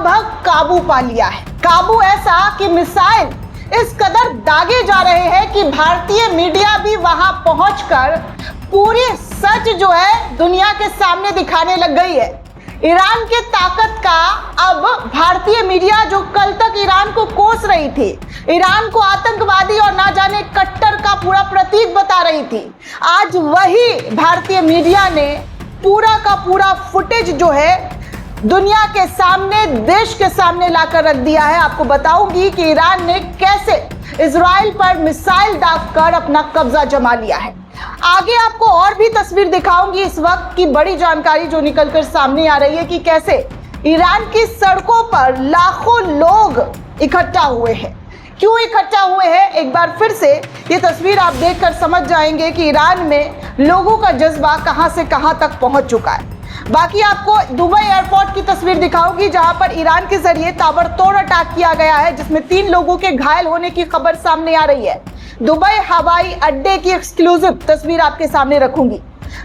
लगभग काबू पा लिया है। काबू ऐसा कि मिसाइल इस कदर दागे जा रहे हैं कि भारतीय मीडिया भी वहां पहुंचकर पूरी सच जो है दुनिया के सामने दिखाने लग गई है। ईरान की ताकत का अब भारतीय मीडिया, जो कल तक ईरान को कोस रही थी, ईरान को आतंकवादी और ना जाने कट्टर का पूरा प्रतीक बता रही थी, आज वही भारतीय मीडिया ने पूरा का पूरा फुटेज जो है दुनिया के सामने, देश के सामने लाकर रख दिया है। आपको बताऊंगी कि ईरान ने कैसे इजराइल पर मिसाइल दागकर अपना कब्जा जमा लिया है। आगे आपको और भी तस्वीर दिखाऊंगी इस वक्त की बड़ी जानकारी जो निकलकर सामने आ रही है कि कैसे ईरान की सड़कों पर लाखों लोग इकट्ठा हुए हैं। क्यों इकट्ठा हुए हैं, एक बार फिर से ये तस्वीर आप देखकर समझ जाएंगे कि ईरान में लोगों का जज्बा कहां से कहां तक पहुंच चुका है। बाकी आपको दुबई एयरपोर्ट की तस्वीर दिखाऊंगी जहां पर ईरान के जरिए ताबड़तोड़ अटैक किया गया है, जिसमें 3 लोगों के घायल होने की खबर सामने आ रही है। दुबई हवाई अड्डे की एक्सक्लूसिव तस्वीर आपके सामने रखूंगी।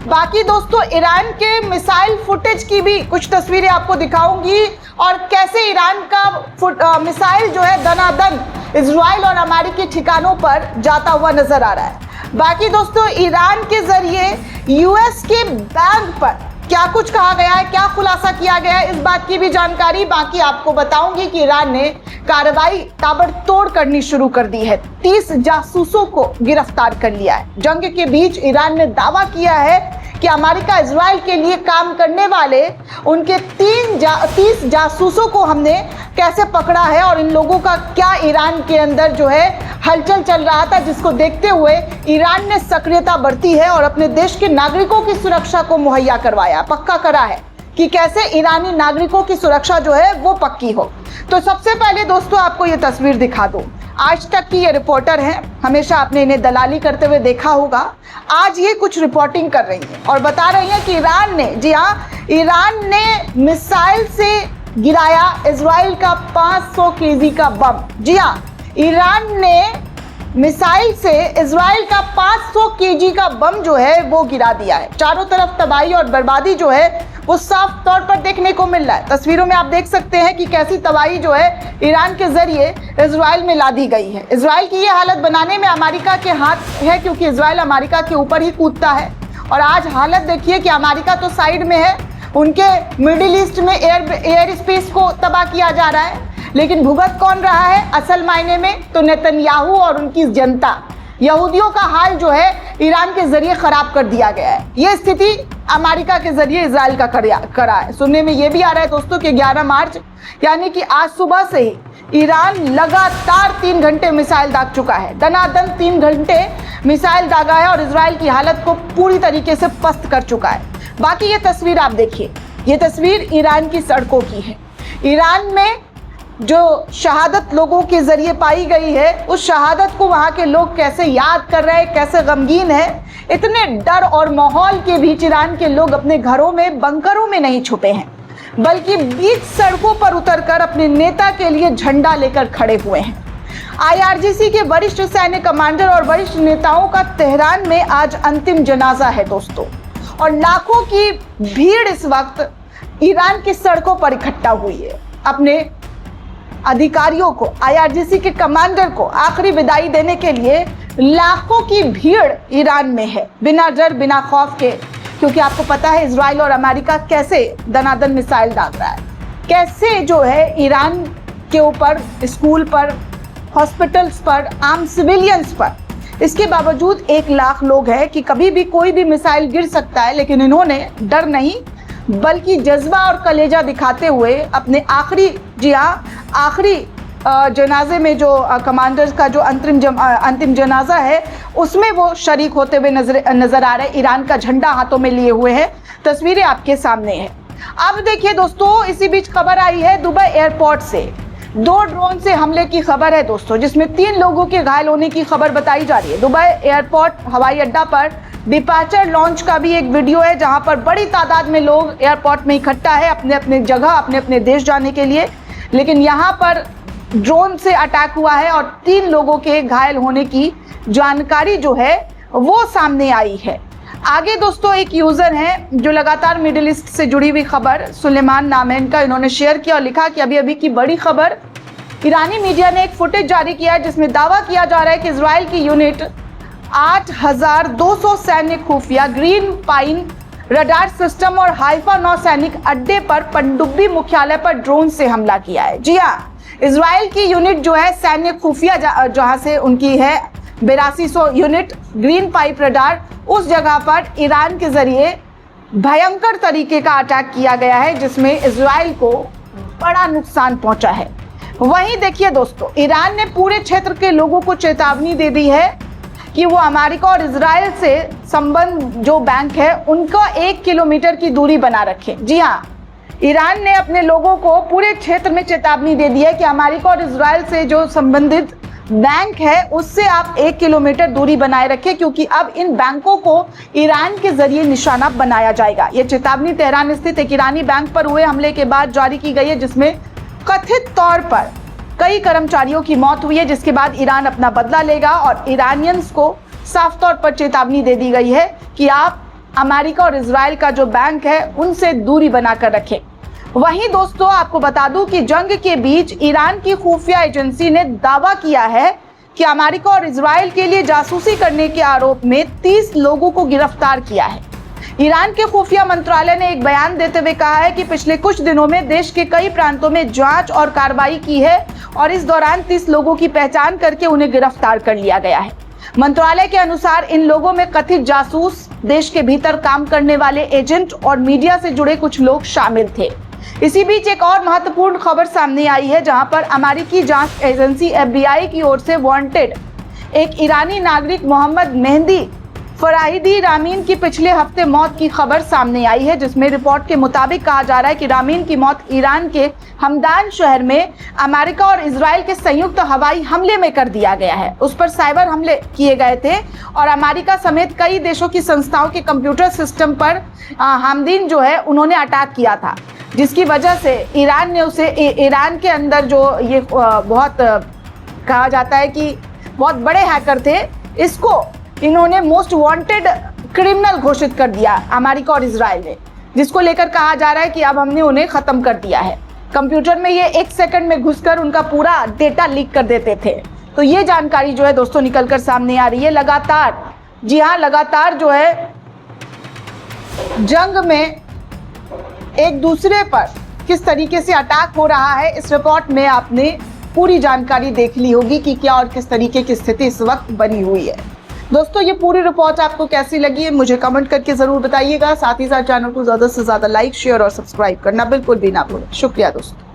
बाकी दोस्तों, ईरान के मिसाइल फुटेज की भी कुछ तस्वीरें आपको दिखाऊंगी और कैसे ईरान का मिसाइल जो है दनादन इजराइल और अमेरिकी ठिकानों पर जाता हुआ नजर आ रहा है। बाकी दोस्तों, ईरान के जरिए यूएस के बैंक पर क्या कुछ कहा गया है, क्या खुलासा किया गया है, इस बात की भी जानकारी बाकी आपको बताऊंगी कि ईरान ने कार्रवाई ताबड़तोड़ करनी शुरू कर दी है। 30 जासूसों को गिरफ्तार कर लिया है। जंग के बीच ईरान ने दावा किया है कि अमेरिका इजराइल के लिए काम करने वाले उनके 30 जासूसों को हमने कैसे पकड़ा है और इन लोगों का क्या ईरान के अंदर जो है हलचल चल रहा था, जिसको देखते हुए ईरान ने सक्रियता बरती है और अपने देश के नागरिकों की सुरक्षा को मुहैया करवाया, पक्का करा है कि कैसे ईरानी नागरिकों की सुरक्षा जो है वो पक्की हो। तो सबसे पहले दोस्तों आपको ये तस्वीर दिखा दूं। आज तक की ये रिपोर्टर हैं, हमेशा आपने इन्हें दलाली करते हुए देखा होगा। आज ये कुछ रिपोर्टिंग कर रही हैं और बता रही हैं कि ईरान ने, जी हाँ, ईरान ने मिसाइल से गिराया इजराइल का 500 केजी का बम। जी हाँ, ईरान ने मिसाइल से इजराइल का 500 केजी का बम जो है वो गिरा दिया है। चारों तरफ तबाही और बर्बादी जो है वो साफ तौर पर देखने को मिल रहा है। तस्वीरों में आप देख सकते हैं कि कैसी तबाही जो है ईरान के जरिए इजराइल में ला दी गई है। इजराइल की ये हालत बनाने में अमेरिका के हाथ है, क्योंकि इजराइल अमेरिका के ऊपर ही कूदता है। और आज हालत देखिए कि अमेरिका तो साइड में है, उनके मिडिल ईस्ट में एयर स्पेस को तबाह किया जा रहा है, लेकिन भुगत कौन रहा है असल मायने में? तो नेतन्याहू और उनकी जनता। यहूदियों का हाल जो है ईरान के जरिए खराब कर दिया गया है। ये स्थिति अमेरिका के जरिए इजराइल का करा है। सुनने में ये भी आ रहा है दोस्तों कि 11 मार्च यानी कि आज सुबह से ही ईरान लगातार 3 घंटे मिसाइल दाग चुका है। दनादन 3 घंटे मिसाइल दागा है और इजराइल की हालत को पूरी तरीके से पस्त कर चुका है। बाकी ये तस्वीर आप देखिए, ये तस्वीर ईरान की सड़कों की है। ईरान में जो शहादत लोगों के जरिए पाई गई है, उस शहादत को वहाँ के लोग कैसे याद कर रहे हैं, कैसे गमगीन है। इतने डर और माहौल के बीच ईरान के लोग अपने घरों में, बंकरों में नहीं छुपे हैं, बल्कि बीच सड़कों पर उतरकर अपने नेता के लिए झंडा लेकर खड़े हुए हैं। IRGC के वरिष्ठ सैन्य कमांडर और वरिष्ठ नेताओं का तेहरान में आज अंतिम जनाजा है दोस्तों, और लाखों की भीड़ इस वक्त ईरान की सड़कों पर इकट्ठा हुई है। अपने अधिकारियों को, IRGC के कमांडर को आखिरी विदाई देने के लिए लाखों की भीड़ ईरान में है, बिना डर बिना खौफ के, क्योंकि आपको पता है इजराइल और अमेरिका कैसे दनादन मिसाइल दाग रहा है, कैसे जो है ईरान के ऊपर, स्कूल पर, हॉस्पिटल्स पर, आम सिविलियंस पर। इसके बावजूद 1 लाख लोग हैं कि कभी भी कोई भी मिसाइल गिर सकता है, लेकिन इन्होंने डर नहीं बल्कि जज्बा और कलेजा दिखाते हुए अपने आखिरी, जी हाँ, आखिरी जनाजे में जो कमांडर का जो अंतिम जनाजा है उसमें वो शरीक होते हुए नजर आ रहे हैं। ईरान का झंडा हाथों में लिए हुए हैं। तस्वीरें आपके सामने हैं। अब देखिए दोस्तों, इसी बीच खबर आई है दुबई एयरपोर्ट से। 2 ड्रोन से हमले की खबर है दोस्तों, जिसमें 3 लोगों के घायल होने की खबर बताई जा रही है। दुबई एयरपोर्ट हवाई अड्डा पर डिपार्चर लॉन्च का भी एक वीडियो है, जहां पर बड़ी तादाद में लोग एयरपोर्ट में इकट्ठा है अपने अपने जगह, अपने अपने देश जाने के लिए। लेकिन यहां पर ड्रोन से अटैक हुआ है और 3 लोगों के घायल होने की जानकारी जो है वो सामने आई है। आगे दोस्तों एक यूजर है जो लगातार मिडिल ईस्ट से जुड़ी हुई खबर, सुलेमान नाम है इनका, इन्होंने शेयर किया और लिखा कि अभी अभी की बड़ी खबर, ईरानी मीडिया ने एक फुटेज जारी किया है जिसमें दावा किया जा रहा है कि इजराइल की यूनिट 8200 सैन्य खुफिया ग्रीन पाइन रडार सिस्टम और हाइफा नौसैनिक अड्डे पर पनडुब्बी मुख्यालय पर ड्रोन से हमला किया है। जी हाँ, इजराइल की यूनिट जो है सैन्य खुफिया जहां से उनकी है 8200 यूनिट ग्रीन पाइप रडार, उस जगह पर ईरान के जरिए भयंकर तरीके का अटैक किया गया है जिसमें इजराइल को बड़ा नुकसान पहुंचा है। वहीं देखिए दोस्तों, ईरान ने पूरे क्षेत्र के लोगों को चेतावनी दे दी है कि वो अमेरिका और इजराइल से संबंध जो बैंक है उनका 1 किलोमीटर की दूरी बना रखें। जी हाँ, ईरान ने अपने लोगों को पूरे क्षेत्र में चेतावनी दे दी है कि अमेरिका और इजराइल से जो संबंधित बैंक है उससे आप 1 किलोमीटर दूरी बनाए रखें, क्योंकि अब इन बैंकों को ईरान के जरिए निशाना बनाया जाएगा। ये चेतावनी तेहरान स्थित एक ईरानी बैंक पर हुए हमले के बाद जारी की गई है, जिसमें कथित तौर पर कई कर्मचारियों की मौत हुई है, जिसके बाद ईरान अपना बदला लेगा और ईरानियंस को साफ तौर पर चेतावनी दे दी गई है कि आप अमेरिका और इजराइल का जो बैंक है उनसे दूरी बनाकर रखें। वहीं दोस्तों आपको बता दूं कि जंग के बीच ईरान की खुफिया एजेंसी ने दावा किया है कि अमेरिका और इजराइल के लिए जासूसी करने के आरोप में 30 लोगों को गिरफ्तार किया है। ईरान के खुफिया मंत्रालय ने एक बयान देते हुए कहा है कि पिछले कुछ दिनों में देश के कई प्रांतों में जांच और कार्रवाई की है और इस दौरान 30 लोगों की पहचान करके उन्हें गिरफ्तार कर लिया गया है। मंत्रालय के अनुसार इन लोगों में कथित जासूस, देश के भीतर काम करने वाले एजेंट और मीडिया से जुड़े कुछ लोग शामिल थे। इसी बीच एक और महत्वपूर्ण खबर सामने आई है, जहां पर अमेरिकी जांच एजेंसी FBI की ओर से वांटेड एक ईरानी नागरिक मोहम्मद मेहदी फराहिदी रामीन की पिछले हफ्ते मौत की खबर सामने आई है, जिसमें रिपोर्ट के मुताबिक कहा जा रहा है कि रामीन की मौत ईरान के हमदान शहर में अमेरिका और इजराइल के संयुक्त हवाई हमले में कर दिया गया है। उस पर साइबर हमले किए गए थे और अमेरिका समेत कई देशों की संस्थाओं के कंप्यूटर सिस्टम पर हमदीन जो है उन्होंने अटैक किया था, जिसकी वजह से ईरान ने उसे ईरान के अंदर जो ये बहुत कहा जाता है कि बहुत बड़े हैकर थे, इसको इन्होंने मोस्ट वांटेड क्रिमिनल घोषित कर दिया अमेरिका और इजराइल ने, जिसको लेकर कहा जा रहा है कि अब हमने उन्हें खत्म कर दिया है। कंप्यूटर में ये 1 सेकंड में घुसकर उनका पूरा डेटा लीक कर देते थे। तो ये जानकारी जो है दोस्तों निकलकर सामने आ रही है लगातार। जी हाँ, लगातार जो है जंग में एक दूसरे पर किस तरीके से अटैक हो रहा है, इस रिपोर्ट में आपने पूरी जानकारी देख ली होगी कि क्या और किस तरीके की स्थिति इस वक्त बनी हुई है। दोस्तों ये पूरी रिपोर्ट आपको कैसी लगी है मुझे कमेंट करके जरूर बताइएगा। साथ ही साथ चैनल को ज्यादा से ज्यादा लाइक, शेयर और सब्सक्राइब करना बिल्कुल भी ना भूलें। शुक्रिया दोस्तों।